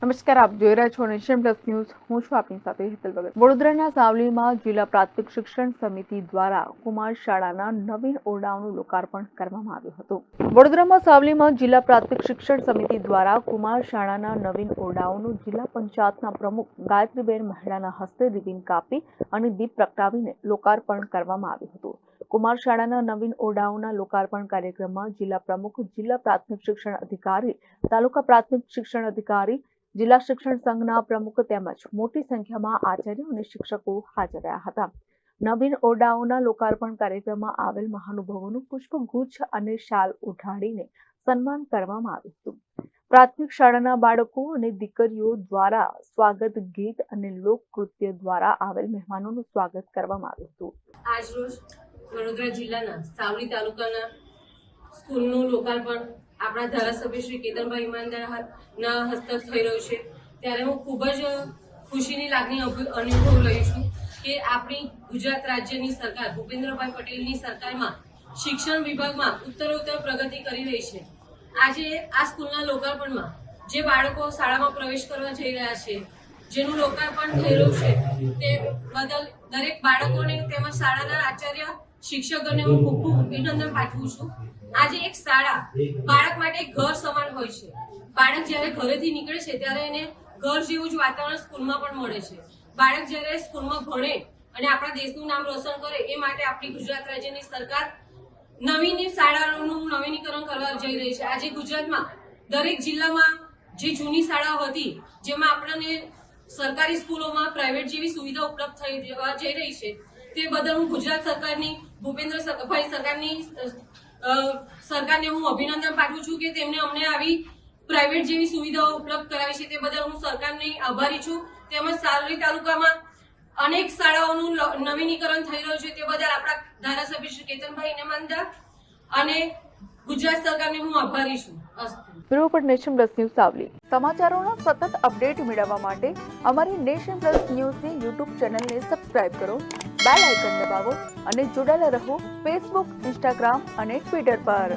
નમસ્કાર, આપ જોઈ રહ્યા છો નેશન પ્લસ ન્યૂઝ. હું છું આપની સાથે હેતલ ભગત. વડોદરાના સાવલીમાં જિલ્લા પ્રાથમિક શિક્ષણ સમિતિ દ્વારા કુમાર શાળાના નવીન ઓરડાઓનું લોકાર્પણ કરવામાં આવ્યું હતું. વડોદરામાં સાવલીમાં જિલ્લા પ્રાથમિક શિક્ષણ સમિતિ દ્વારા કુમાર શાળાના નવીન ઓરડાઓનું જિલ્લા પંચાયતના પ્રમુખ ગાયત્રીબેન મહેડાના હસ્તે રિબિન કાપી અને દીપ પ્રગટાવીને લોકાર્પણ કરવામાં આવ્યું હતું. કુમાર શાળાના નવીન ઓરડાઓના લોકાર્પણ કાર્યક્રમમાં જિલ્લા પ્રમુખ, જિલ્લા પ્રાથમિક શિક્ષણ અધિકારી, તાલુકા પ્રાથમિક શિક્ષણ અધિકારી, જિલ્લા શિક્ષણ સંઘના પ્રમુખ તેમજ મોટી સંખ્યામાં આચાર્યો અને શિક્ષકો હાજર રહ્યા હતા. નવીન ઓરડાઓના લોકાર્પણ કાર્યક્રમમાં આવેલ મહાનુભાવોનું પુષ્પગુચ્છ અને શાલ ઉઠાડીને સન્માન કરવામાં આવ્યું હતું. પ્રાથમિક શાળાના બાળકો અને દીકરીઓ દ્વારા સ્વાગત ગીત અને લોકનૃત્ય દ્વારા આવેલ મહેમાનોનું સ્વાગત કરવામાં આવ્યું હતું. આજરોજ વડોદરા જિલ્લાના સાવલી તાલુકાના સ્કૂલનું લોકાર્પણ આપણા ધારાસભ્ય શ્રી કેતનભાઈ ઈમાનદારના હસ્તક થઈ રહ્યું છે. ત્યારે હું ખૂબ જ ખુશીની લાગણી અનુભવ રહી છું કે આપણી ગુજરાત રાજ્યની સરકાર, ભૂપેન્દ્રભાઈ પટેલની સરકારમાં શિક્ષણ વિભાગમાં ઉત્તરોત્તર પ્રગતિ કરી રહી છે. આજે આ સ્કૂલના લોકાર્પણમાં જે બાળકો શાળામાં પ્રવેશ કરવા જઈ રહ્યા છે, જેનું લોકાર્પણ થઈ રહ્યું છે, તે બદલ દરેક બાળકોને તેમજ શાળાના આચાર્ય, શિક્ષકોને હું ખૂબ ખૂબ અભિનંદન પાઠવું છું. આજે એક શાળા બાળક માટે ઘર સમાન હોય છે. બાળક જ્યારે ઘરેથી નીકળે છે ત્યારે એને ઘર જેવું જ વાતાવરણ સ્કૂલમાં પણ મળે છે. બાળક જ્યારે સ્કૂલમાં ભણે અને આપણા દેશનું નામ રોશન કરે, એ માટે આપણી ગુજરાત રાજ્યની સરકાર નવીન શાળાઓનું નવીનીકરણ કરવા જઈ રહી છે. આજે ગુજરાતમાં દરેક જિલ્લામાં જે જૂની શાળાઓ હતી, જેમાં આપણને સરકારી સ્કૂલોમાં પ્રાઇવેટ જેવી સુવિધા ઉપલબ્ધ થઈ જઈ રહી છે, તે બદલ હું ગુજરાત સરકારની, ભૂપેન્દ્રભાઈ સરકારને હું અભિનંદન પાઠવું છું કે તેમણે અમને આવી પ્રાઇવેટ જેવી સુવિધાઓ ઉપલબ્ધ કરાવી છે. તે બદલ હું સરકારની આભારી છું. તેમજ સાવલી તાલુકામાં અનેક શાળાઓનું નવીનીકરણ થઈ રહ્યું છે, તે બદલ આપણા ધારાસભ્ય શ્રી કેતનભાઈ ઈમાનદાર અને ગુજરાત સરકારને હું આભારી છું. બ્યુરો પર નેશન પ્લસ ન્યૂઝ સાવલી. સમાચારોના સતત અપડેટ મેળવવા માટે અમારી નેશન પ્લસ ન્યૂઝની યુટ્યુબ ચેનલને સબસ્ક્રાઇબ કરો, બેલ આઇકન દબાવો અને જોડાયેલા રહો ફેસબુક, ઇન્સ્ટાગ્રામ અને ટ્વિટર પર.